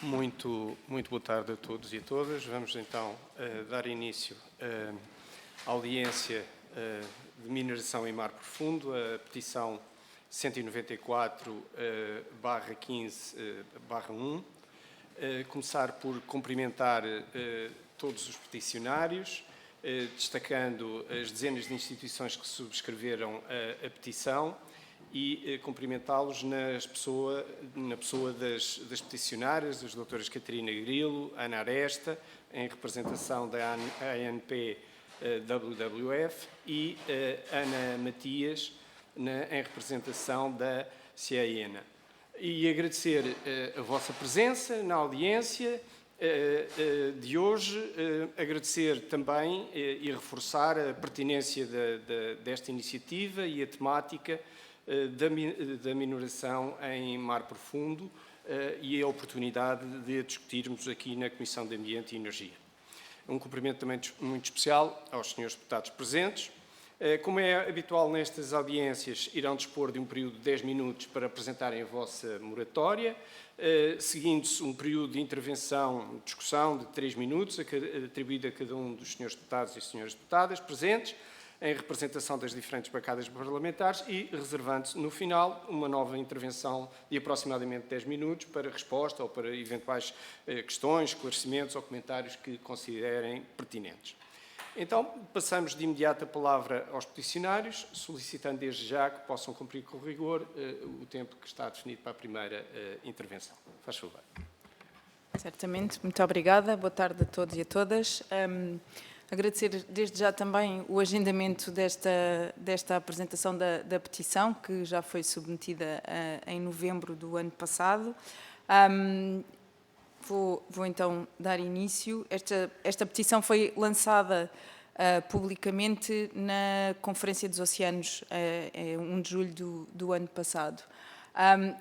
Muito boa tarde a todos e a todas. Vamos então dar início à audiência de mineração em mar profundo, a petição 194/15/1. Começar por cumprimentar todos os peticionários, destacando as dezenas de instituições que subscreveram a petição e cumprimentá-los na pessoa das peticionárias, das doutoras Catarina Grilo, Ana Aresta, em representação da ANP WWF, e Ana Matias, em representação da CIENA. E agradecer a vossa presença na audiência de hoje, agradecer também e reforçar a pertinência desta iniciativa e a temática da mineração em mar profundo e a oportunidade de a discutirmos aqui na Comissão de Ambiente e Energia. Um cumprimento também muito especial aos senhores deputados presentes. Como é habitual nestas audiências, irão dispor de um período de 10 minutos para apresentarem a vossa moratória, seguindo-se um período de intervenção, discussão de 3 minutos, atribuído a cada um dos senhores deputados e senhoras deputadas presentes, em representação das diferentes bancadas parlamentares, e reservando-se, no final, uma nova intervenção de aproximadamente 10 minutos para resposta ou para eventuais questões, esclarecimentos ou comentários que considerem pertinentes. Então, passamos de imediato a palavra aos peticionários, solicitando desde já que possam cumprir com rigor o tempo que está definido para a primeira intervenção. Faz favor. Certamente. Muito obrigada. Boa tarde a todos e a todas. Agradecer desde já também o agendamento desta apresentação da petição, que já foi submetida em novembro do ano passado. Vou então dar início. Esta petição foi lançada publicamente na Conferência dos Oceanos, 1 de julho do ano passado.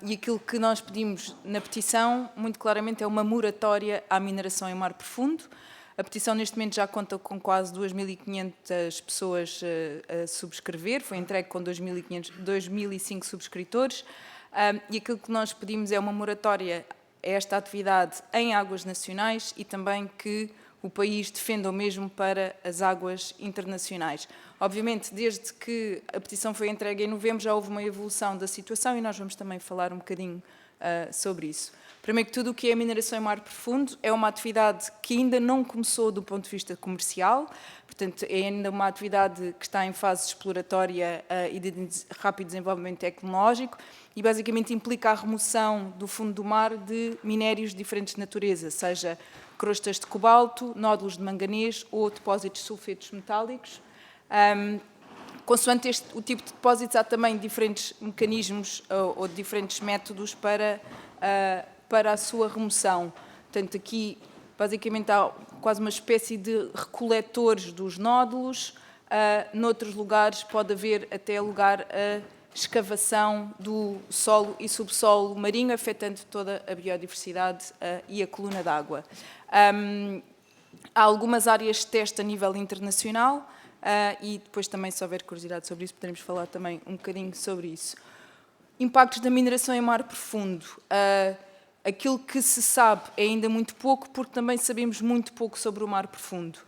E aquilo que nós pedimos na petição, muito claramente, é uma moratória à mineração em mar profundo. A petição, neste momento, já conta com quase 2.500 pessoas a subscrever, foi entregue com 2.005 subscritores, e aquilo que nós pedimos é uma moratória a esta atividade em águas nacionais e também que o país defenda o mesmo para as águas internacionais. Obviamente, desde que a petição foi entregue em novembro, já houve uma evolução da situação e nós vamos também falar um bocadinho sobre isso. Primeiro que tudo, o que é a mineração em mar profundo é uma atividade que ainda não começou do ponto de vista comercial, portanto, é ainda uma atividade que está em fase exploratória e de rápido desenvolvimento tecnológico e basicamente implica a remoção do fundo do mar de minérios de diferentes naturezas, seja crostas de cobalto, nódulos de manganês ou depósitos de sulfetos metálicos. Consoante o tipo de depósitos, há também diferentes mecanismos ou diferentes métodos para a sua remoção. Portanto, aqui, basicamente, há quase uma espécie de recoletores dos nódulos. Noutros lugares pode haver até lugar a escavação do solo e subsolo marinho, afetando toda a biodiversidade e a coluna d'água. Há algumas áreas de teste a nível internacional e depois também, se houver curiosidade sobre isso, poderemos falar também um bocadinho sobre isso. Impactos da mineração em mar profundo. Aquilo que se sabe é ainda muito pouco, porque também sabemos muito pouco sobre o mar profundo.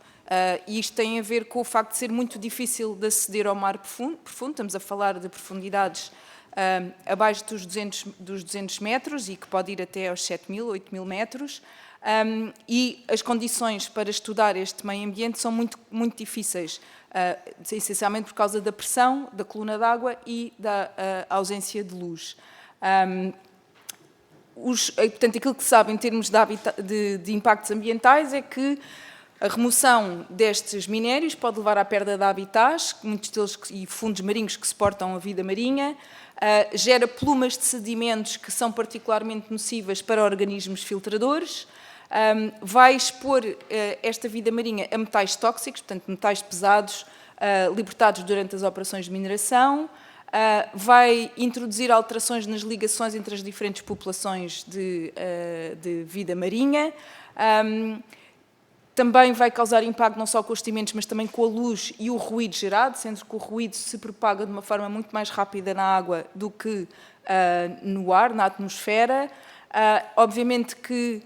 E isto tem a ver com o facto de ser muito difícil de aceder ao mar profundo. Estamos a falar de profundidades abaixo dos 200 metros e que pode ir até aos 7.000, 8.000 metros. E as condições para estudar este meio ambiente são muito, muito difíceis, essencialmente por causa da pressão, da coluna d'água e da ausência de luz. Portanto, aquilo que se sabe em termos de impactos ambientais é que a remoção destes minérios pode levar à perda de habitats, muitos deles e fundos marinhos que suportam a vida marinha, gera plumas de sedimentos que são particularmente nocivas para organismos filtradores, vai expor esta vida marinha a metais tóxicos, portanto, metais pesados libertados durante as operações de mineração, vai introduzir alterações nas ligações entre as diferentes populações de vida marinha, também vai causar impacto não só com os sedimentos, mas também com a luz e o ruído gerado, sendo que o ruído se propaga de uma forma muito mais rápida na água do que no ar, na atmosfera. Obviamente que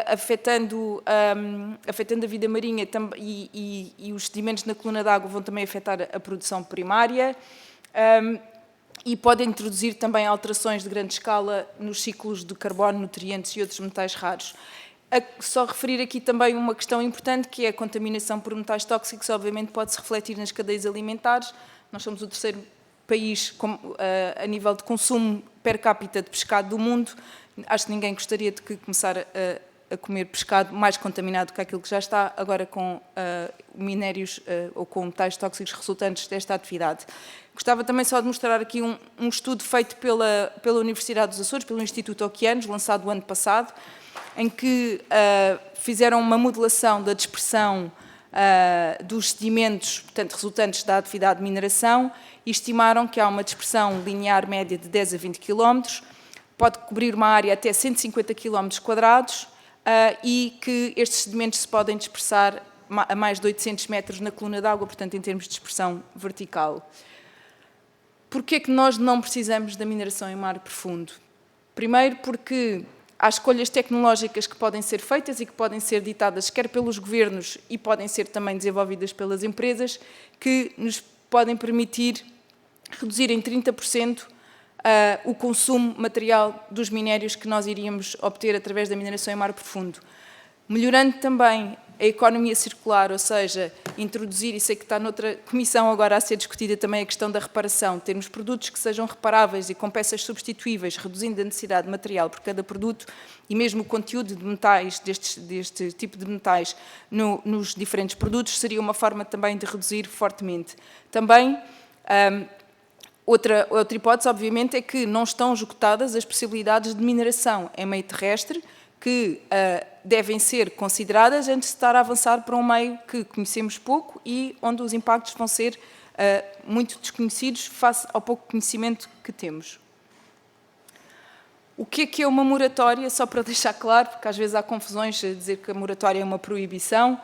afetando a vida marinha e os sedimentos na coluna d'água vão também afetar a produção primária e podem introduzir também alterações de grande escala nos ciclos de carbono, nutrientes e outros metais raros. Só referir aqui também uma questão importante, que é a contaminação por metais tóxicos, obviamente pode-se refletir nas cadeias alimentares. Nós somos o terceiro país a nível de consumo per capita de pescado do mundo. Acho que ninguém gostaria de começar a comer pescado mais contaminado que aquilo que já está, agora com minérios ou com metais tóxicos resultantes desta atividade. Gostava também só de mostrar aqui um estudo feito pela Universidade dos Açores, pelo Instituto Oceanos, lançado o ano passado, em que fizeram uma modelação da dispersão dos sedimentos, portanto, resultantes da atividade de mineração, e estimaram que há uma dispersão linear média de 10 a 20 km, pode cobrir uma área até 150 km², e que estes sedimentos se podem dispersar a mais de 800 metros na coluna d'água, portanto, em termos de dispersão vertical. Porquê é que nós não precisamos da mineração em mar profundo? Primeiro, porque há escolhas tecnológicas que podem ser feitas e que podem ser ditadas quer pelos governos e podem ser também desenvolvidas pelas empresas, que nos podem permitir reduzir em 30% o consumo material dos minérios que nós iríamos obter através da mineração em mar profundo. Melhorando também a economia circular, ou seja, introduzir, e sei que está noutra comissão agora a ser discutida também a questão da reparação, termos produtos que sejam reparáveis e com peças substituíveis, reduzindo a necessidade de material por cada produto e mesmo o conteúdo de metais, deste tipo de metais nos diferentes produtos, seria uma forma também de reduzir fortemente. Também, outra hipótese, obviamente, é que não estão esgotadas as possibilidades de mineração em meio terrestre, que devem ser consideradas antes de estar a avançar para um meio que conhecemos pouco e onde os impactos vão ser muito desconhecidos face ao pouco conhecimento que temos. O que é uma moratória? Só para deixar claro, porque às vezes há confusões a dizer que a moratória é uma proibição.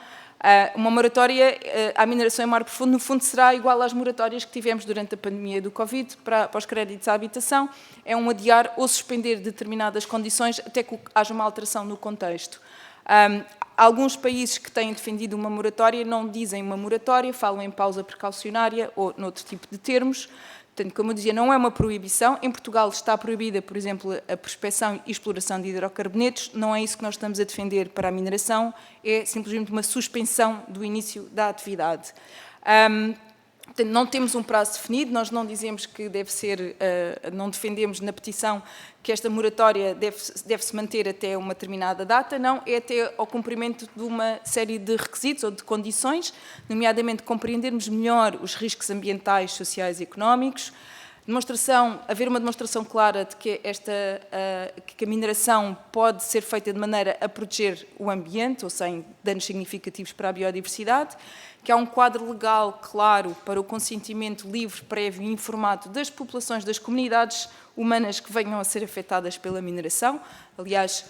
Uma moratória à mineração em mar profundo, no fundo, será igual às moratórias que tivemos durante a pandemia do Covid para os créditos à habitação. É um adiar ou suspender determinadas condições até que haja uma alteração no contexto. Alguns países que têm defendido uma moratória não dizem uma moratória, falam em pausa precaucionária ou noutro tipo de termos. Portanto, como eu dizia, não é uma proibição. Em Portugal está proibida, por exemplo, a prospecção e exploração de hidrocarbonetos. Não é isso que nós estamos a defender para a mineração, é simplesmente uma suspensão do início da atividade. Portanto, não temos um prazo definido, nós não dizemos que deve ser, não defendemos na petição que esta moratória deve-se manter até uma determinada data, não, é até ao cumprimento de uma série de requisitos ou de condições, nomeadamente compreendermos melhor os riscos ambientais, sociais e económicos, haver uma demonstração clara de que a mineração pode ser feita de maneira a proteger o ambiente ou sem danos significativos para a biodiversidade, que há um quadro legal claro para o consentimento livre, prévio e informado das populações, das comunidades humanas que venham a ser afetadas pela mineração. Aliás,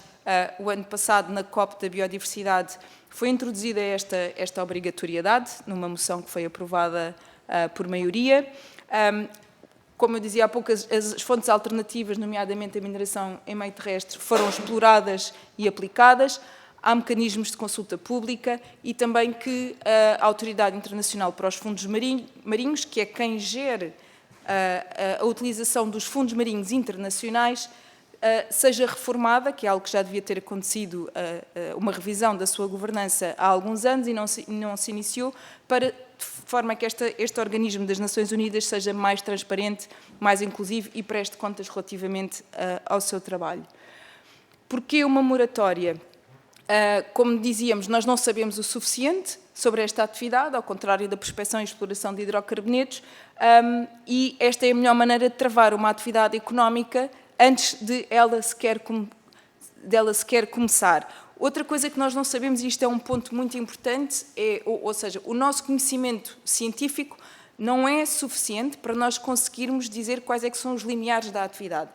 o ano passado, na COP da Biodiversidade, foi introduzida esta obrigatoriedade, numa moção que foi aprovada por maioria. Como eu dizia há pouco, as fontes alternativas, nomeadamente a mineração em meio terrestre, foram exploradas e aplicadas. Há mecanismos de consulta pública e também que a Autoridade Internacional para os Fundos Marinhos, que é quem gere a utilização dos fundos marinhos internacionais, seja reformada, que é algo que já devia ter acontecido, uma revisão da sua governança há alguns anos e não se iniciou, de forma que este organismo das Nações Unidas seja mais transparente, mais inclusivo e preste contas relativamente ao seu trabalho. Porquê uma moratória? Como dizíamos, nós não sabemos o suficiente sobre esta atividade, ao contrário da prospecção e exploração de hidrocarbonetos, e esta é a melhor maneira de travar uma atividade económica antes de ela sequer começar. Outra coisa que nós não sabemos, e isto é um ponto muito importante, ou seja, o nosso conhecimento científico não é suficiente para nós conseguirmos dizer quais é que são os limiares da atividade.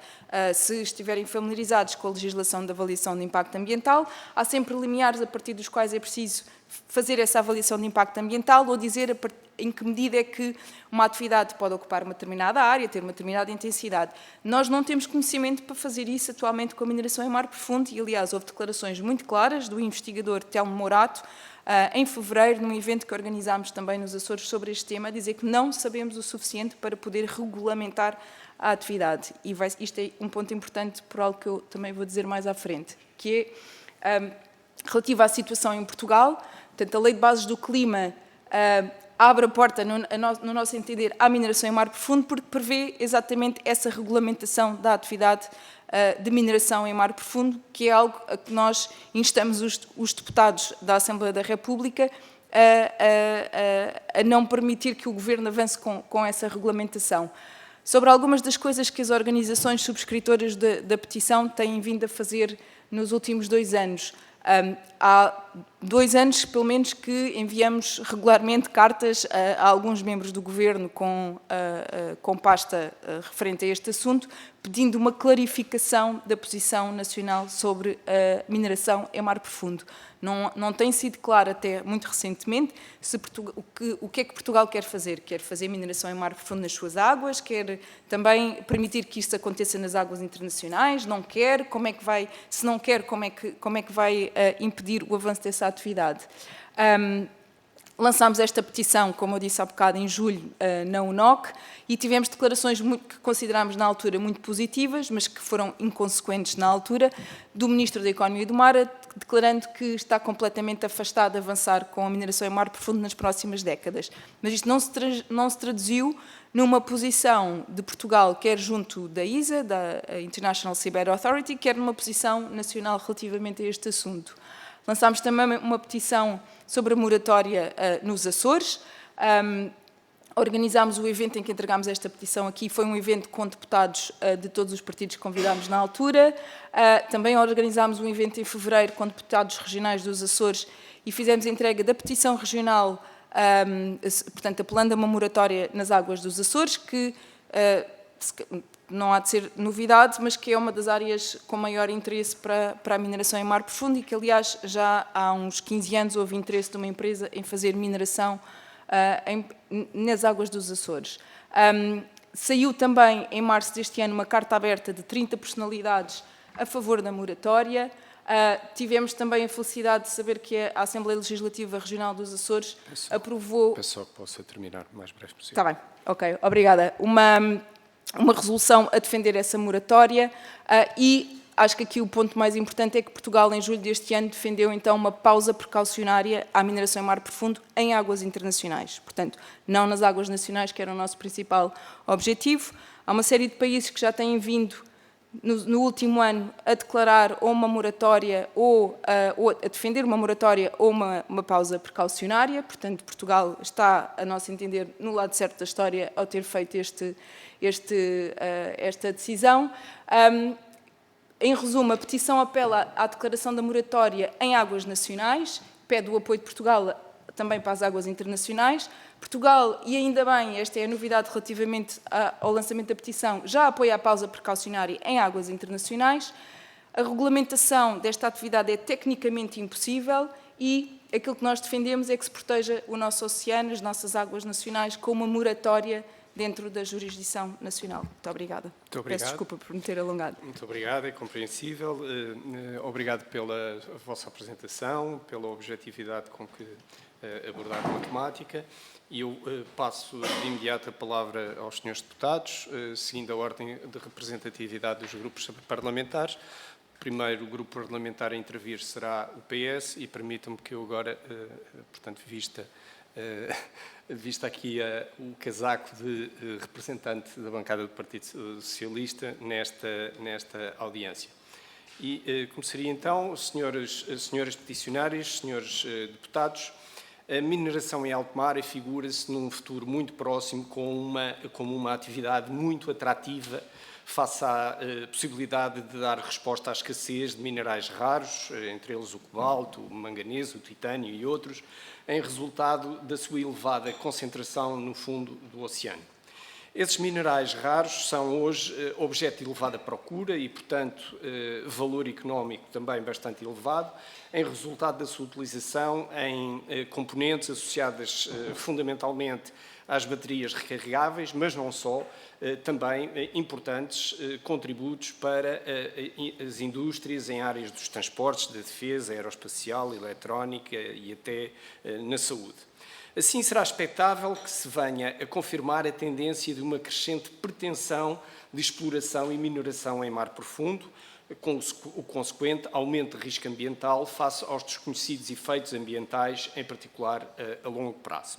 Se estiverem familiarizados com a legislação de avaliação de impacto ambiental, há sempre limiares a partir dos quais é preciso fazer essa avaliação de impacto ambiental ou dizer em que medida é que uma atividade pode ocupar uma determinada área, ter uma determinada intensidade. Nós não temos conhecimento para fazer isso atualmente com a mineração em mar profundo e, aliás, houve declarações muito claras do investigador Telmo Morato, em fevereiro, num evento que organizámos também nos Açores sobre este tema, a dizer que não sabemos o suficiente para poder regulamentar a atividade. E isto é um ponto importante por algo que eu também vou dizer mais à frente, que é relativo à situação em Portugal. Portanto, a Lei de Bases do Clima abre a porta, no nosso entender, à mineração em mar profundo, porque prevê exatamente essa regulamentação da atividade de mineração em mar profundo, que é algo a que nós instamos os deputados da Assembleia da República a não permitir que o Governo avance com essa regulamentação. Sobre algumas das coisas que as organizações subscritoras da petição têm vindo a fazer nos últimos 2 anos. Há 2 anos, pelo menos, que enviamos regularmente cartas a alguns membros do Governo com pasta referente a este assunto, pedindo uma clarificação da posição nacional sobre a mineração em mar profundo. Não tem sido claro até muito recentemente o que é que Portugal quer fazer. Quer fazer mineração em mar profundo nas suas águas, quer também permitir que isto aconteça nas águas internacionais, não quer, como é que vai, se não quer, como é que vai impedir o avanço dessa atividade. Lançámos esta petição, como eu disse há bocado, em julho, na UNOC, e tivemos declarações que considerámos na altura muito positivas, mas que foram inconsequentes na altura, do Ministro da Economia e do Mar, declarando que está completamente afastado de avançar com a mineração em mar profundo nas próximas décadas. Mas isto não se traduziu numa posição de Portugal, quer junto da ISA, da International Seabed Authority, quer numa posição nacional relativamente a este assunto. Lançámos também uma petição sobre a moratória nos Açores. Organizámos o evento em que entregámos esta petição aqui, foi um evento com deputados de todos os partidos que convidámos na altura. Também organizámos um evento em fevereiro com deputados regionais dos Açores e fizemos a entrega da petição regional, portanto, apelando a uma moratória nas águas dos Açores, que não há de ser novidade, mas que é uma das áreas com maior interesse para a mineração em mar profundo e que, aliás, já há uns 15 anos houve interesse de uma empresa em fazer mineração nas águas dos Açores. Saiu também, em março deste ano, uma carta aberta de 30 personalidades a favor da moratória. Tivemos também a felicidade de saber que a Assembleia Legislativa Regional dos Açores aprovou... Peço só que possa terminar o mais breve possível. Está bem, ok, obrigada. Uma resolução a defender essa moratória e acho que aqui o ponto mais importante é que Portugal, em julho deste ano, defendeu então uma pausa precaucionária à mineração em mar profundo em águas internacionais. Portanto, não nas águas nacionais, que era o nosso principal objetivo. Há uma série de países que já têm vindo, no último ano, a declarar ou uma moratória, ou a defender uma moratória ou uma pausa precaucionária. Portanto, Portugal está, a nosso entender, no lado certo da história ao ter feito esta decisão. Em resumo, a petição apela à declaração da moratória em águas nacionais, pede o apoio de Portugal também para as águas internacionais. Portugal, e ainda bem, esta é a novidade relativamente ao lançamento da petição, já apoia a pausa precaucionária em águas internacionais. A regulamentação desta atividade é tecnicamente impossível e aquilo que nós defendemos é que se proteja o nosso oceano, as nossas águas nacionais, com uma moratória dentro da jurisdição nacional. Muito obrigada. Muito obrigado. Peço desculpa por me ter alongado. Muito obrigado, é compreensível. Obrigado pela vossa apresentação, pela objetividade com que abordaram a temática. E eu passo de imediato a palavra aos senhores deputados, seguindo a ordem de representatividade dos grupos parlamentares. O primeiro grupo parlamentar a intervir será o PS e permitam-me que eu agora, portanto, vista aqui o casaco de representante da bancada do Partido Socialista nesta audiência. E começaria então, senhoras peticionárias, senhores deputados, a mineração em alto mar figura-se num futuro muito próximo como uma atividade muito atrativa face à possibilidade de dar resposta à escassez de minerais raros, entre eles o cobalto, o manganês, o titânio e outros, em resultado da sua elevada concentração no fundo do oceano. Esses minerais raros são hoje objeto de elevada procura e, portanto, valor económico também bastante elevado, em resultado da sua utilização em componentes associadas fundamentalmente às baterias recarregáveis, mas não só, também importantes contributos para as indústrias em áreas dos transportes, da defesa, aeroespacial, eletrónica e até na saúde. Assim, será expectável que se venha a confirmar a tendência de uma crescente pretensão de exploração e mineração em mar profundo, com o consequente aumento de risco ambiental face aos desconhecidos efeitos ambientais, em particular a longo prazo.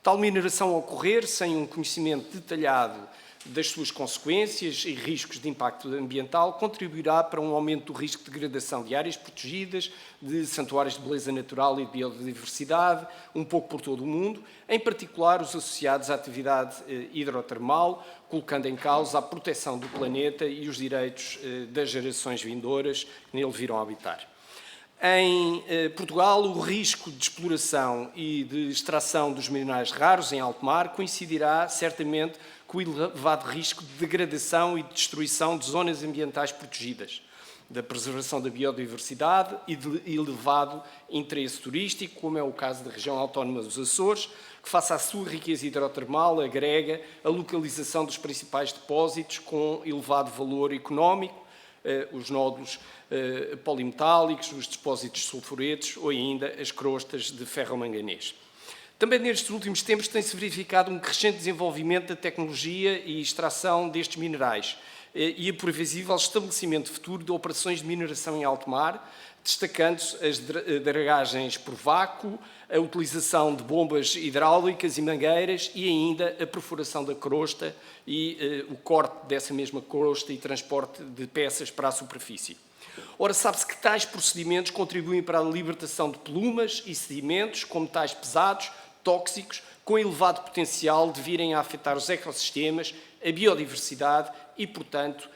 Tal mineração ocorrer sem um conhecimento detalhado das suas consequências e riscos de impacto ambiental contribuirá para um aumento do risco de degradação de áreas protegidas, de santuários de beleza natural e de biodiversidade, um pouco por todo o mundo, em particular os associados à atividade hidrotermal, colocando em causa a proteção do planeta e os direitos das gerações vindouras que nele virão habitar. Em Portugal, o risco de exploração e de extração dos minerais raros em alto mar coincidirá certamente com o elevado risco de degradação e de destruição de zonas ambientais protegidas, da preservação da biodiversidade e de elevado interesse turístico, como é o caso da região autónoma dos Açores, que, face à sua riqueza hidrotermal, agrega a localização dos principais depósitos com elevado valor económico, os nódulos polimetálicos, os depósitos sulfuretos ou ainda as crostas de ferro-manganês. Também nestes últimos tempos tem-se verificado um crescente desenvolvimento da tecnologia e extração destes minerais e a previsível estabelecimento futuro de operações de mineração em alto mar, destacando-se as dragagens por vácuo, a utilização de bombas hidráulicas e mangueiras e ainda a perfuração da crosta e o corte dessa mesma crosta e transporte de peças para a superfície. Ora, sabe-se que tais procedimentos contribuem para a libertação de plumas e sedimentos com metais pesados, tóxicos, com elevado potencial de virem a afetar os ecossistemas, a biodiversidade e, portanto,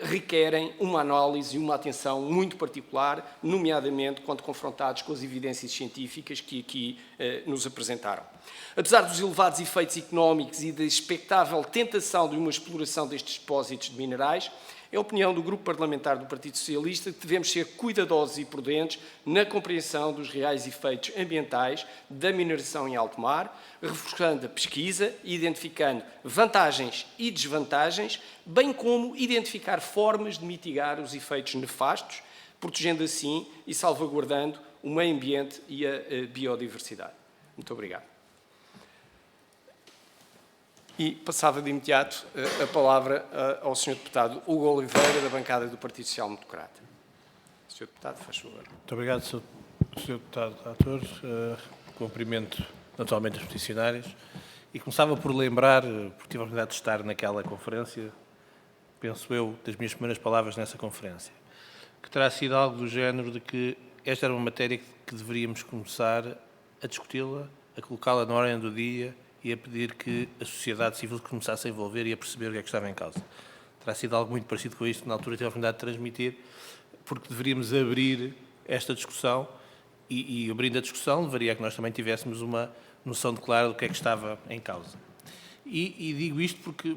requerem uma análise e uma atenção muito particular, nomeadamente quando confrontados com as evidências científicas que aqui nos apresentaram. Apesar dos elevados efeitos económicos e da expectável tentação de uma exploração destes depósitos de minerais, é a opinião do Grupo Parlamentar do Partido Socialista que devemos ser cuidadosos e prudentes na compreensão dos reais efeitos ambientais da mineração em alto mar, reforçando a pesquisa, identificando vantagens e desvantagens, bem como identificar formas de mitigar os efeitos nefastos, protegendo assim e salvaguardando o meio ambiente e a biodiversidade. Muito obrigado. E passava de imediato a palavra ao Sr. Deputado Hugo Oliveira, da bancada do Partido Social Democrata. Sr. Deputado, faz favor. Muito obrigado, Sr. Deputado Ator. Cumprimento naturalmente os peticionários e começava por lembrar, porque tive a oportunidade de estar naquela conferência, penso eu, das minhas primeiras palavras nessa conferência, que terá sido algo do género de que esta era uma matéria que deveríamos começar a discuti-la, a colocá-la na ordem do dia e a pedir que a sociedade civil começasse a envolver e a perceber o que é que estava em causa. Terá sido algo muito parecido com isto, que na altura tive a oportunidade de transmitir, porque deveríamos abrir esta discussão e abrindo a discussão, levaria a que nós também tivéssemos uma noção clara do que é que estava em causa. E digo isto porque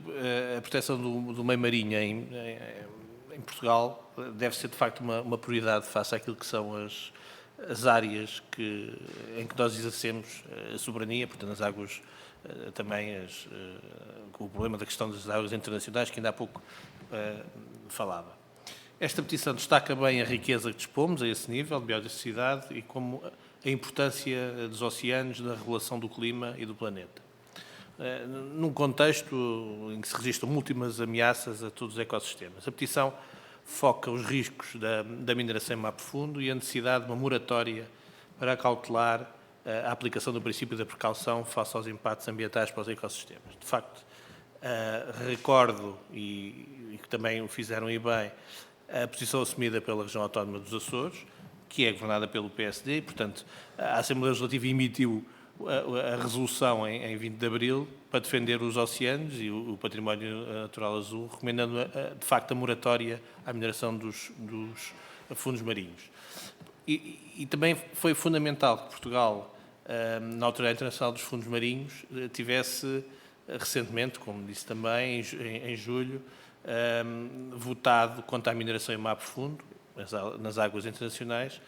a proteção do meio marinho em Portugal deve ser, de facto, uma prioridade face àquilo que são as áreas em que nós exercemos a soberania, portanto, as águas, também com o problema da questão das águas internacionais, que ainda há pouco falava. Esta petição destaca bem a riqueza que dispomos a esse nível de biodiversidade e como a importância dos oceanos na regulação do clima e do planeta. Num contexto em que se registram múltiplas ameaças a todos os ecossistemas. A petição foca os riscos da mineração em mar profundo e a necessidade de uma moratória para acautelar a aplicação do princípio da precaução face aos impactos ambientais para os ecossistemas. De facto, recordo, e que também o fizeram e bem, a posição assumida pela região autónoma dos Açores, que é governada pelo PSD, e, portanto, a Assembleia Legislativa emitiu a resolução em 20 de abril para defender os oceanos e o património natural azul, recomendando, de facto, a moratória à mineração dos fundos marinhos. E também foi fundamental que Portugal, na Autoridade Internacional dos Fundos Marinhos, tivesse recentemente, como disse também, em julho, votado contra a mineração em mar profundo, nas águas internacionais,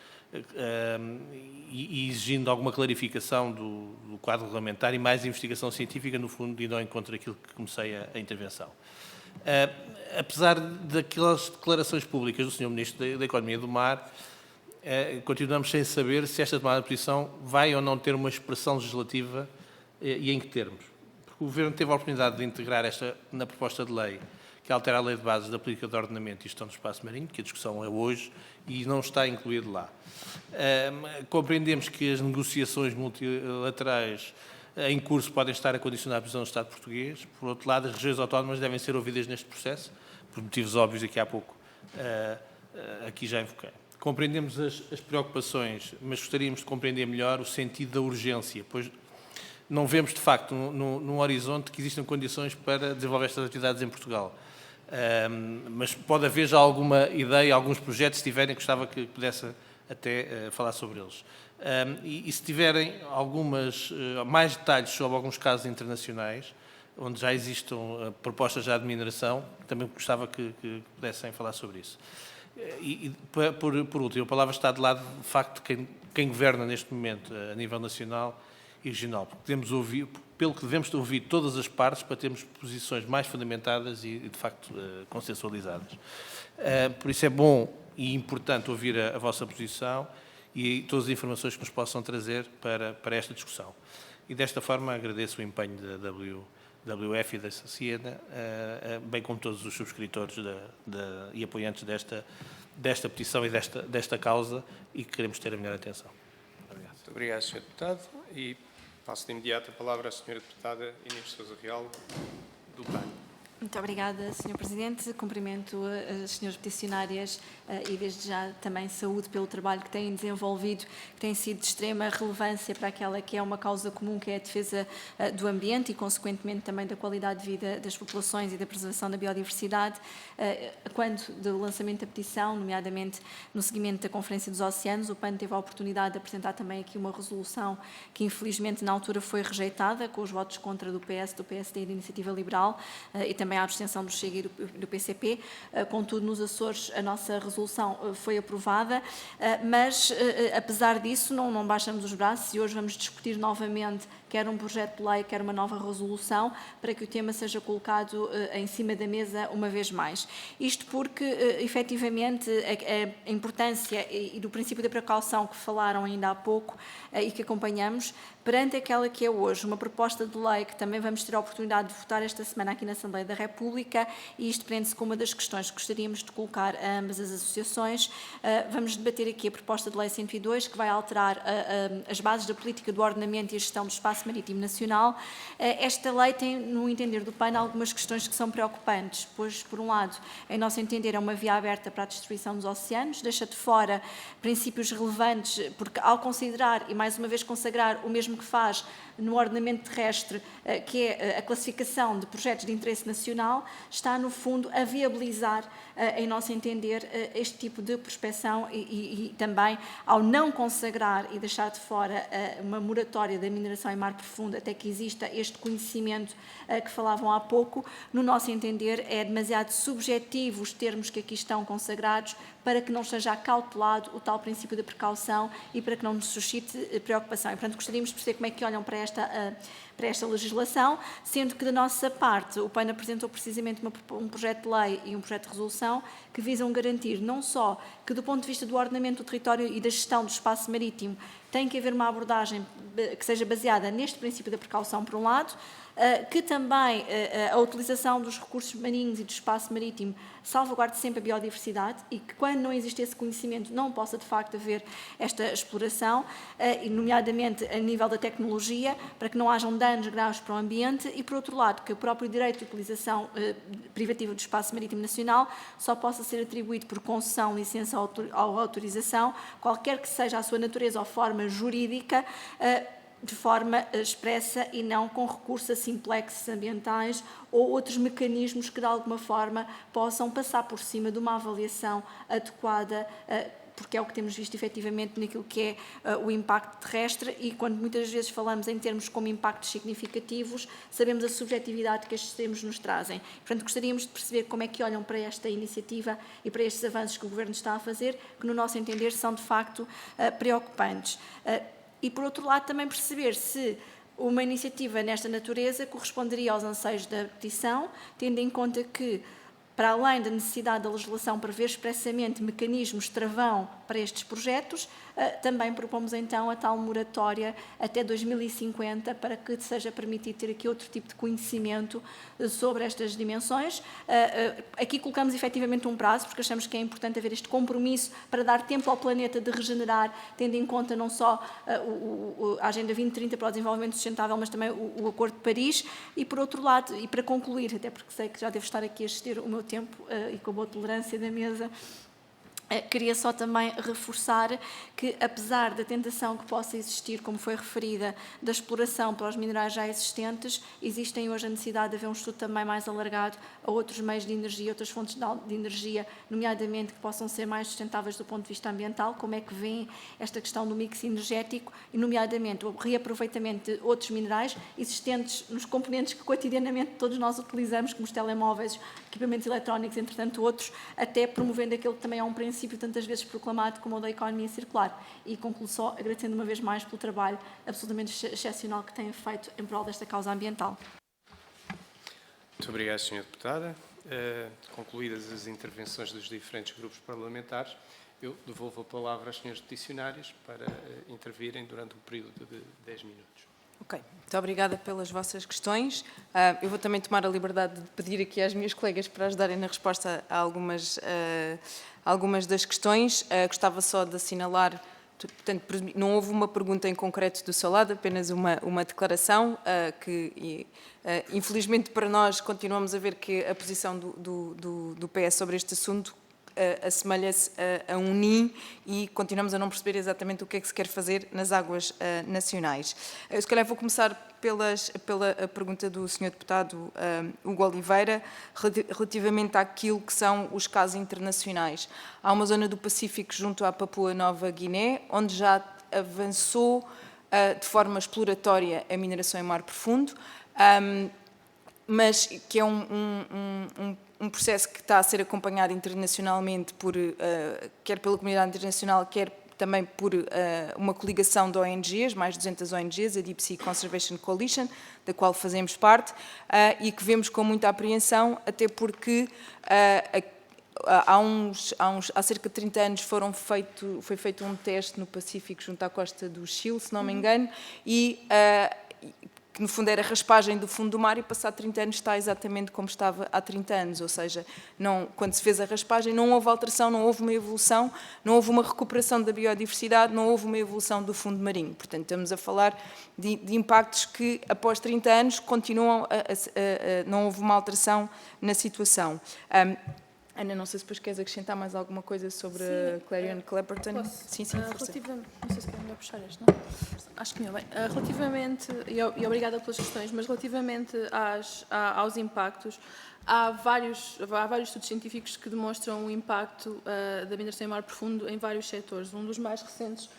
e exigindo alguma clarificação do quadro regulamentar e mais investigação científica, no fundo, indo ao encontro daquilo que comecei a intervenção. Apesar daquelas declarações públicas do Sr. Ministro da Economia e do Mar, continuamos sem saber se esta tomada de posição vai ou não ter uma expressão legislativa e em que termos. Porque o Governo teve a oportunidade de integrar esta na proposta de lei que altera a Lei de Bases da Política de Ordenamento e Gestão do Espaço Marinho, que a discussão é hoje, e não está incluído lá. Compreendemos que as negociações multilaterais em curso podem estar a condicionar a posição do Estado português. Por outro lado, as regiões autónomas devem ser ouvidas neste processo, por motivos óbvios, daqui a pouco aqui já invoquei. Compreendemos as preocupações, mas gostaríamos de compreender melhor o sentido da urgência, pois não vemos, de facto, num horizonte que existam condições para desenvolver estas atividades em Portugal. Mas pode haver já alguma ideia, alguns projetos, se tiverem, gostava que pudesse até falar sobre eles. E se tiverem mais detalhes sobre alguns casos internacionais, onde já existam propostas já de mineração, também gostava que pudessem falar sobre isso. E por último, a palavra está de lado, de facto, quem governa neste momento a nível nacional e regional, porque pelo que devemos ouvir todas as partes para termos posições mais fundamentadas e de facto, consensualizadas. Por isso é bom e importante ouvir a vossa posição e todas as informações que nos possam trazer para esta discussão. E desta forma agradeço o empenho da WF e da SACIENA, bem como todos os subscritores e apoiantes desta petição e desta causa, e que queremos ter a melhor atenção. Obrigado. Muito obrigado, Sr. Deputado. E passo de imediato a palavra à Sra. Deputada Inês Sousa Real, do PAN. Muito obrigada, Sr. Presidente. Cumprimento as senhoras peticionárias e, desde já, também saúde pelo trabalho que têm desenvolvido, que tem sido de extrema relevância para aquela que é uma causa comum, que é a defesa do ambiente e, consequentemente, também da qualidade de vida das populações e da preservação da biodiversidade. Quando do lançamento da petição, nomeadamente no seguimento da Conferência dos Oceanos, o PAN teve a oportunidade de apresentar também aqui uma resolução que, infelizmente, na altura foi rejeitada, com os votos contra do PS, do PSD e da Iniciativa Liberal, e também a abstenção do Chega e do PCP. Contudo, nos Açores a nossa resolução foi aprovada, mas apesar disso não baixamos os braços e hoje vamos discutir novamente quer um projeto de lei, quer uma nova resolução, para que o tema seja colocado em cima da mesa uma vez mais. Isto porque, efetivamente, a importância e do princípio da precaução que falaram ainda há pouco e que acompanhamos, perante aquela que é hoje uma proposta de lei que também vamos ter a oportunidade de votar esta semana aqui na Assembleia da República, e isto prende-se com uma das questões que gostaríamos de colocar a ambas as associações. Vamos debater aqui a proposta de lei 102, que vai alterar as bases da política do ordenamento e a gestão do espaço marítimo nacional. Esta lei tem, no entender do PAN, algumas questões que são preocupantes, pois, por um lado, em nosso entender, é uma via aberta para a destruição dos oceanos, deixa de fora princípios relevantes, porque ao considerar e, mais uma vez, consagrar o mesmo que faz no ordenamento terrestre, que é a classificação de projetos de interesse nacional, está, no fundo, a viabilizar, em nosso entender, este tipo de prospecção e também, ao não consagrar e deixar de fora uma moratória da mineração em mar profundo até que exista este conhecimento que falavam há pouco, no nosso entender, é demasiado subjetivo os termos que aqui estão consagrados para que não seja acautelado o tal princípio da precaução e para que não nos suscite preocupação. E, portanto, gostaríamos de perceber como é que olham para esta legislação, sendo que, da nossa parte, o PAN apresentou precisamente um projeto de lei e um projeto de resolução que visam garantir não só que, do ponto de vista do ordenamento do território e da gestão do espaço marítimo, tem que haver uma abordagem que seja baseada neste princípio da precaução, por um lado, que também a utilização dos recursos marinhos e do espaço marítimo salvaguarde sempre a biodiversidade e que, quando não existe esse conhecimento, não possa, de facto, haver esta exploração, nomeadamente a nível da tecnologia, para que não hajam danos graves para o ambiente e, por outro lado, que o próprio direito de utilização privativa do espaço marítimo nacional só possa ser atribuído por concessão, licença ou autorização, qualquer que seja a sua natureza ou forma jurídica, de forma expressa e não com recursos a simplexes ambientais ou outros mecanismos que, de alguma forma, possam passar por cima de uma avaliação adequada porque é o que temos visto efetivamente naquilo que é o impacto terrestre, e quando muitas vezes falamos em termos como impactos significativos, sabemos a subjetividade que estes termos nos trazem. Portanto, gostaríamos de perceber como é que olham para esta iniciativa e para estes avanços que o Governo está a fazer, que no nosso entender são de facto preocupantes. E por outro lado também perceber se uma iniciativa nesta natureza corresponderia aos anseios da petição, tendo em conta que, para além da necessidade da legislação prever expressamente mecanismos travão para estes projetos, também propomos então a tal moratória até 2050 para que seja permitido ter aqui outro tipo de conhecimento sobre estas dimensões. Aqui colocamos efetivamente um prazo, porque achamos que é importante haver este compromisso para dar tempo ao planeta de regenerar, tendo em conta não só a Agenda 2030 para o Desenvolvimento Sustentável, mas também o Acordo de Paris. E por outro lado, e para concluir, até porque sei que já devo estar aqui a exceder o meu tempo e com a boa tolerância da mesa, queria só também reforçar que, apesar da tentação que possa existir, como foi referida, da exploração para os minerais já existentes, existem hoje a necessidade de haver um estudo também mais alargado a outros meios de energia, outras fontes de energia, nomeadamente que possam ser mais sustentáveis do ponto de vista ambiental, como é que vem esta questão do mix energético e, nomeadamente, o reaproveitamento de outros minerais existentes nos componentes que cotidianamente todos nós utilizamos, como os telemóveis, equipamentos eletrónicos, entretanto outros, até promovendo aquele que também é um princípio tantas vezes proclamado como o da economia circular. E concluo só agradecendo uma vez mais pelo trabalho absolutamente excepcional que têm feito em prol desta causa ambiental. Muito obrigado, Sra. Deputada. Concluídas as intervenções dos diferentes grupos parlamentares, eu devolvo a palavra aos senhores peticionários para intervirem durante um período de 10 minutos. Ok, muito obrigada pelas vossas questões. Eu vou também tomar a liberdade de pedir aqui às minhas colegas para ajudarem na resposta a algumas das questões. Gostava só de assinalar, portanto, não houve uma pergunta em concreto do seu lado, apenas uma declaração que, infelizmente para nós, continuamos a ver que a posição do PS sobre este assunto assemelha-se a um NIM e continuamos a não perceber exatamente o que é que se quer fazer nas águas nacionais. Eu, se calhar, vou começar pela pergunta do Sr. Deputado Hugo Oliveira, relativamente àquilo que são os casos internacionais. Há uma zona do Pacífico junto à Papua Nova Guiné, onde já avançou de forma exploratória a mineração em mar profundo, mas que é um processo que está a ser acompanhado internacionalmente quer pela comunidade internacional, quer também por uma coligação de ONGs, mais de 200 ONGs, a Deep Sea Conservation Coalition, da qual fazemos parte, e que vemos com muita apreensão, até porque há cerca de 30 anos foi feito um teste no Pacífico junto à costa do Chile, se não me engano, e que no fundo era raspagem do fundo do mar, e passado 30 anos está exatamente como estava há 30 anos, ou seja, quando se fez a raspagem não houve alteração, não houve uma evolução, não houve uma recuperação da biodiversidade, não houve uma evolução do fundo marinho. Portanto, estamos a falar de impactos que após 30 anos continuam, não houve uma alteração na situação. Ana, não sei se depois queres acrescentar mais alguma coisa sobre a Clarion Clapperton. Sim, força. Não sei se quer melhor puxar este, não? Acho que não. Bem, relativamente, e obrigada pelas questões, mas relativamente aos impactos, há vários estudos científicos que demonstram o impacto da mineração em mar profundo em vários setores. Um dos mais recentes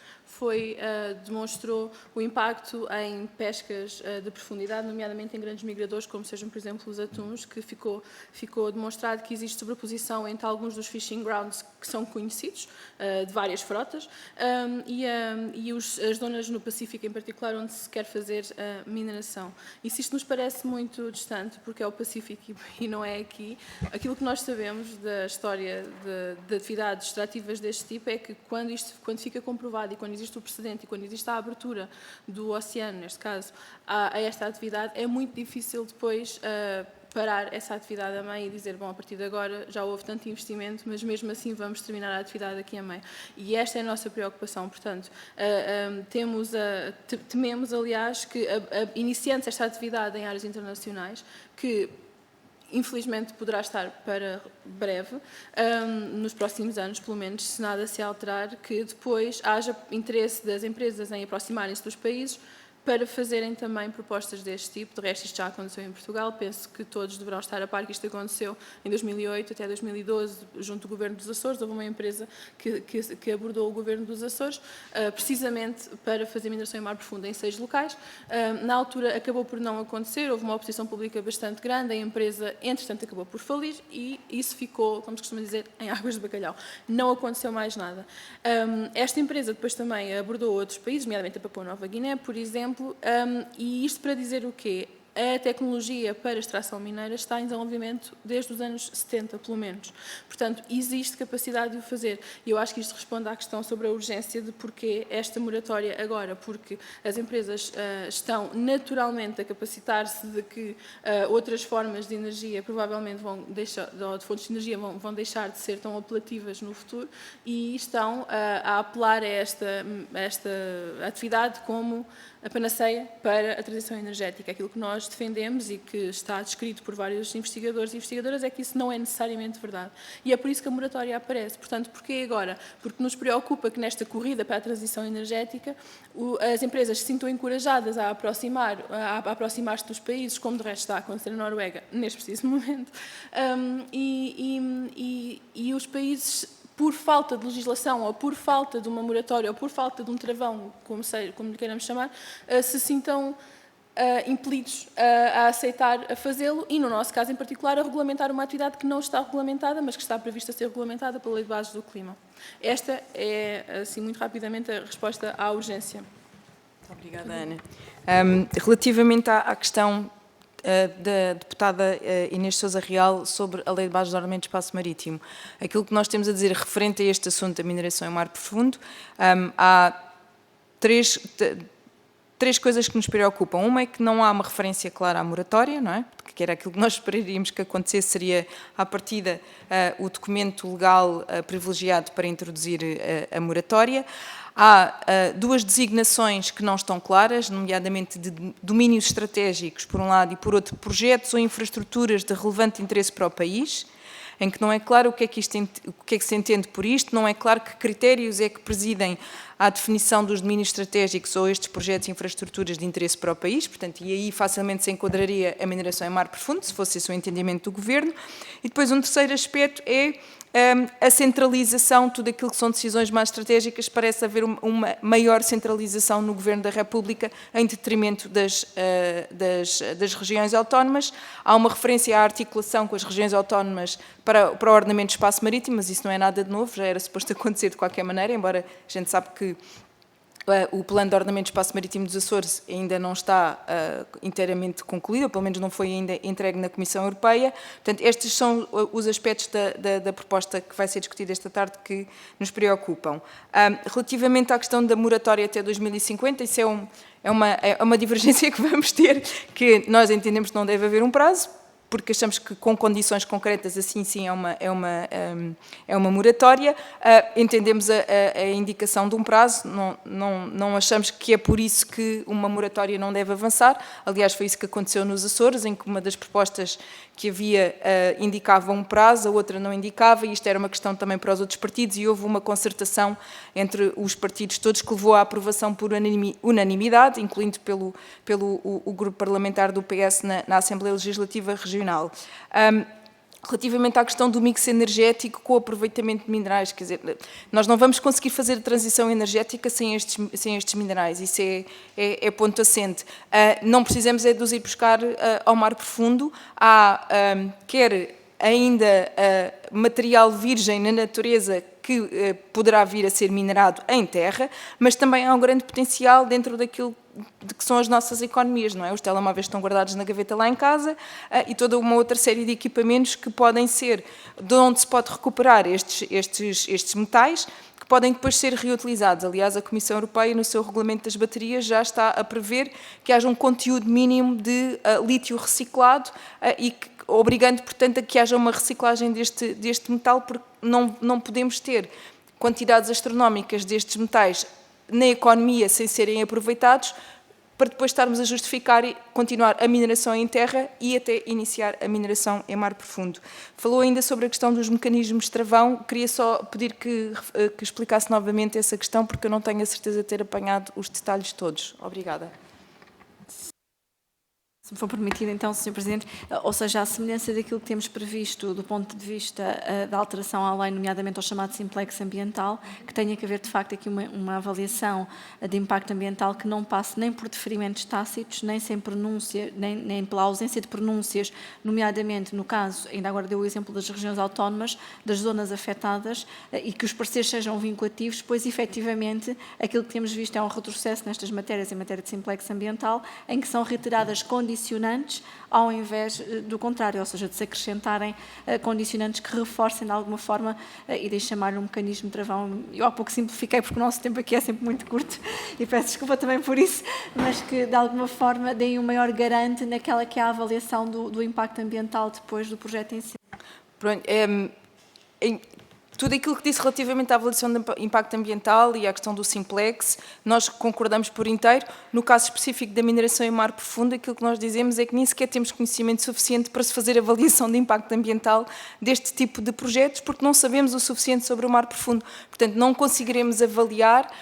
demonstrou o impacto em pescas de profundidade, nomeadamente em grandes migradores, como sejam, por exemplo, os atuns, que ficou demonstrado que existe sobreposição entre alguns dos fishing grounds que são conhecidos, de várias frotas, e as zonas no Pacífico, em particular, onde se quer fazer mineração. E se isto nos parece muito distante, porque é o Pacífico e não é aqui, aquilo que nós sabemos da história de atividades extrativas deste tipo é que quando fica comprovado e quando existe o precedente e quando existe a abertura do oceano, neste caso, a esta atividade, é muito difícil depois parar essa atividade a meio e dizer, bom, a partir de agora já houve tanto investimento, mas mesmo assim vamos terminar a atividade aqui a meio. E esta é a nossa preocupação. Portanto, tememos, aliás, que iniciando esta atividade em áreas internacionais, que infelizmente poderá estar para breve, nos próximos anos, pelo menos, se nada se alterar, que depois haja interesse das empresas em aproximarem-se dos países, para fazerem também propostas deste tipo. De resto, isto já aconteceu em Portugal, penso que todos deverão estar a par que isto aconteceu em 2008 até 2012, junto do Governo dos Açores. Houve uma empresa que abordou o Governo dos Açores, precisamente para fazer mineração em mar profundo em 6 locais. Na altura acabou por não acontecer, houve uma oposição pública bastante grande, a empresa, entretanto, acabou por falir e isso ficou, como se costuma dizer, em águas de bacalhau. Não aconteceu mais nada. Esta empresa depois também abordou outros países, nomeadamente a Papua Nova Guiné, por exemplo, e isto para dizer o quê? A tecnologia para extração mineira está em desenvolvimento desde os anos 70, pelo menos. Portanto, existe capacidade de o fazer. E eu acho que isto responde à questão sobre a urgência de porquê esta moratória agora, porque as empresas estão naturalmente a capacitar-se de que outras formas de energia provavelmente vão deixar, de fontes de energia vão deixar de ser tão apelativas no futuro e estão a apelar a esta atividade como a panaceia para a transição energética. Aquilo que nós defendemos e que está descrito por vários investigadores e investigadoras é que isso não é necessariamente verdade. E é por isso que a moratória aparece. Portanto, porquê agora? Porque nos preocupa que nesta corrida para a transição energética as empresas se sintam encorajadas a aproximar-se dos países, como de resto está a acontecer na Noruega, neste preciso momento, e os países, por falta de legislação, ou por falta de uma moratória, ou por falta de um travão, como lhe queiramos chamar, se sintam impelidos a aceitar a fazê-lo e, no nosso caso em particular, a regulamentar uma atividade que não está regulamentada, mas que está prevista a ser regulamentada pela Lei de Bases do Clima. Esta é, assim, muito rapidamente, a resposta à urgência. Muito obrigada, Ana. Relativamente à questão da deputada Inês Sousa Real sobre a Lei de Bases do Ordenamento de Espaço Marítimo. Aquilo que nós temos a dizer referente a este assunto da mineração em mar profundo, há três coisas que nos preocupam. Uma é que não há uma referência clara à moratória, não é? Que era aquilo que nós esperaríamos que acontecesse, seria, à partida, o documento legal privilegiado para introduzir a moratória. Há duas designações que não estão claras, nomeadamente de domínios estratégicos, por um lado, e por outro, projetos ou infraestruturas de relevante interesse para o país, em que não é claro o que é que se entende por isto, não é claro que critérios é que presidem à definição dos domínios estratégicos ou estes projetos e infraestruturas de interesse para o país, portanto, e aí facilmente se enquadraria a mineração em mar profundo, se fosse esse o entendimento do Governo. E depois um terceiro aspecto é a centralização, tudo aquilo que são decisões mais estratégicas, parece haver uma maior centralização no Governo da República em detrimento das regiões autónomas. Há uma referência à articulação com as regiões autónomas para o ordenamento de espaço marítimo, mas isso não é nada de novo, já era suposto acontecer de qualquer maneira, embora a gente sabe que o plano de ordenamento de espaço marítimo dos Açores ainda não está inteiramente concluído, ou pelo menos não foi ainda entregue na Comissão Europeia. Portanto, estes são os aspectos da proposta que vai ser discutida esta tarde que nos preocupam. Relativamente à questão da moratória até 2050, isso é uma divergência que vamos ter, que nós entendemos que não deve haver um prazo, porque achamos que com condições concretas, assim sim é uma moratória. Entendemos a indicação de um prazo, não achamos que é por isso que uma moratória não deve avançar. Aliás, foi isso que aconteceu nos Açores, em que uma das propostas que havia indicava um prazo, a outra não indicava, e isto era uma questão também para os outros partidos, e houve uma concertação entre os partidos todos que levou à aprovação por unanimidade, incluindo pelo grupo parlamentar do PS na Assembleia Legislativa Regional. Relativamente à questão do mix energético com o aproveitamento de minerais, quer dizer, nós não vamos conseguir fazer a transição energética sem estes minerais, isso é ponto assente. Não precisamos é de os ir buscar ao mar profundo, há quer ainda material virgem na natureza que poderá vir a ser minerado em terra, mas também há um grande potencial dentro daquilo de que são as nossas economias, não é? Os telemóveis estão guardados na gaveta lá em casa e toda uma outra série de equipamentos que podem ser, de onde se pode recuperar estes metais, que podem depois ser reutilizados. Aliás, a Comissão Europeia, no seu regulamento das baterias, já está a prever que haja um conteúdo mínimo de lítio reciclado e que, obrigando, portanto, a que haja uma reciclagem deste metal, porque não podemos ter quantidades astronómicas destes metais na economia sem serem aproveitados, para depois estarmos a justificar e continuar a mineração em terra e até iniciar a mineração em mar profundo. Falou ainda sobre a questão dos mecanismos de travão, queria só pedir que explicasse novamente essa questão, porque eu não tenho a certeza de ter apanhado os detalhes todos. Obrigada. Se me for permitido, então, Sr. Presidente, ou seja, a semelhança daquilo que temos previsto do ponto de vista da alteração à lei, nomeadamente ao chamado simplex ambiental, que tenha que haver, de facto, aqui uma avaliação de impacto ambiental que não passe nem por deferimentos tácitos, nem sem pronúncia, nem pela ausência de pronúncias, nomeadamente, no caso, ainda agora deu o exemplo das regiões autónomas, das zonas afetadas, e que os pareceres sejam vinculativos, pois, efetivamente, aquilo que temos visto é um retrocesso nestas matérias, em matéria de simplex ambiental, em que são reiteradas condicionantes ao invés do contrário, ou seja, de se acrescentarem condicionantes que reforcem de alguma forma, e de chamar um mecanismo de travão. Eu há pouco simplifiquei porque o nosso tempo aqui é sempre muito curto e peço desculpa também por isso, mas que de alguma forma deem um maior garante naquela que é a avaliação do impacto ambiental depois do projeto em si. Pronto, tudo aquilo que disse relativamente à avaliação de impacto ambiental e à questão do simplex, nós concordamos por inteiro. No caso específico da mineração em mar profundo, aquilo que nós dizemos é que nem sequer temos conhecimento suficiente para se fazer avaliação de impacto ambiental deste tipo de projetos, porque não sabemos o suficiente sobre o mar profundo. Portanto, não conseguiremos avaliar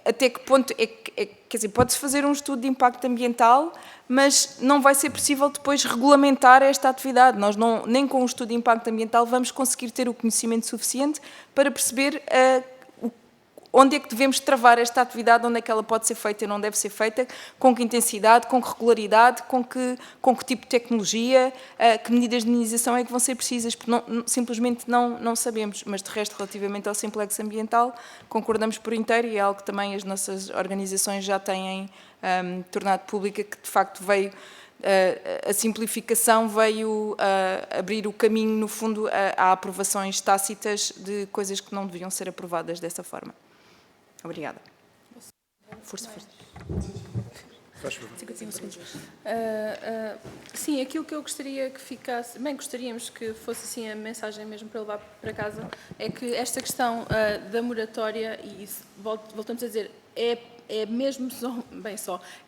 até que ponto quer dizer, pode-se fazer um estudo de impacto ambiental, mas não vai ser possível depois regulamentar esta atividade. Nós nem com o estudo de impacto ambiental vamos conseguir ter o conhecimento suficiente para perceber onde é que devemos travar esta atividade, onde é que ela pode ser feita e não deve ser feita, com que intensidade, com que regularidade, com que tipo de tecnologia, que medidas de minimização é que vão ser precisas, porque simplesmente não sabemos. Mas, de resto, relativamente ao simplex ambiental, concordamos por inteiro e é algo que também as nossas organizações já têm tornado pública, que de facto veio... a simplificação veio abrir o caminho, no fundo, a aprovações tácitas de coisas que não deviam ser aprovadas dessa forma. Obrigada. Força. 51 segundos. Sim, aquilo que eu gostaria que ficasse, bem, gostaríamos que fosse assim a mensagem mesmo para levar para casa, é que esta questão da moratória, e voltamos a dizer, é mesmo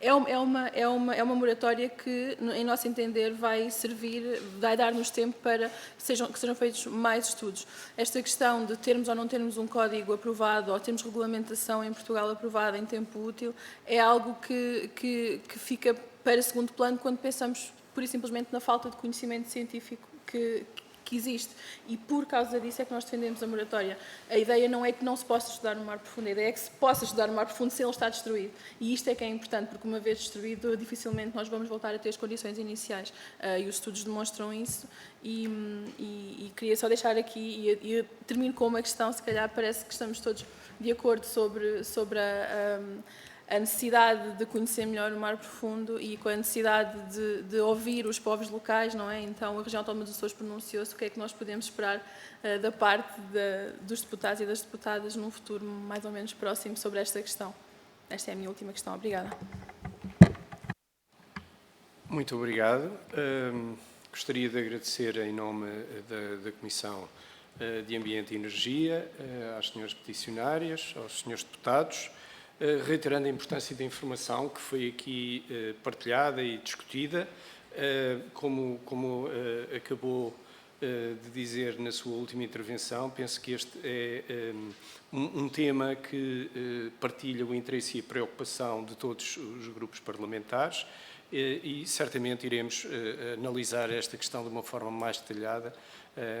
é uma moratória que, em nosso entender, vai servir, vai dar-nos tempo para que sejam feitos mais estudos. Esta questão de termos ou não termos um código aprovado ou termos regulamentação em Portugal aprovada em tempo útil é algo que fica para segundo plano quando pensamos, pura e simplesmente, na falta de conhecimento científico que existe, e por causa disso é que nós defendemos a moratória. A ideia não é que não se possa estudar no mar profundo, a ideia é que se possa estudar no mar profundo se ele está destruído, e isto é que é importante, porque uma vez destruído, dificilmente nós vamos voltar a ter as condições iniciais, e os estudos demonstram isso, e queria só deixar aqui, e termino com uma questão, se calhar parece que estamos todos de acordo sobre a necessidade de conhecer melhor o mar profundo e com a necessidade de ouvir os povos locais, não é? Então, a região autónoma dos Açores pronunciou-se. O que é que nós podemos esperar da parte dos deputados e das deputadas num futuro mais ou menos próximo sobre esta questão? Esta é a minha última questão. Obrigada. Muito obrigado. Gostaria de agradecer em nome da Comissão de Ambiente e Energia às senhoras peticionárias, aos senhores deputados, reiterando a importância da informação que foi aqui partilhada e discutida. Como acabou de dizer na sua última intervenção, penso que este é um tema que partilha o interesse e a preocupação de todos os grupos parlamentares e certamente iremos analisar esta questão de uma forma mais detalhada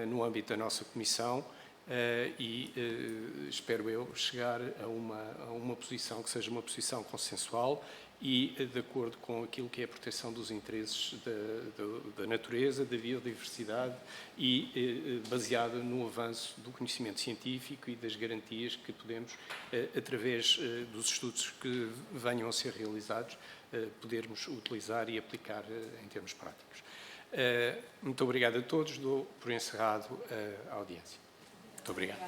no âmbito da nossa Comissão. Espero eu chegar a uma posição que seja uma posição consensual e de acordo com aquilo que é a proteção dos interesses da natureza, da biodiversidade e baseada no avanço do conhecimento científico e das garantias que podemos, através dos estudos que venham a ser realizados, podermos utilizar e aplicar em termos práticos. Muito obrigado a todos, dou por encerrado a audiência. Muito obrigado.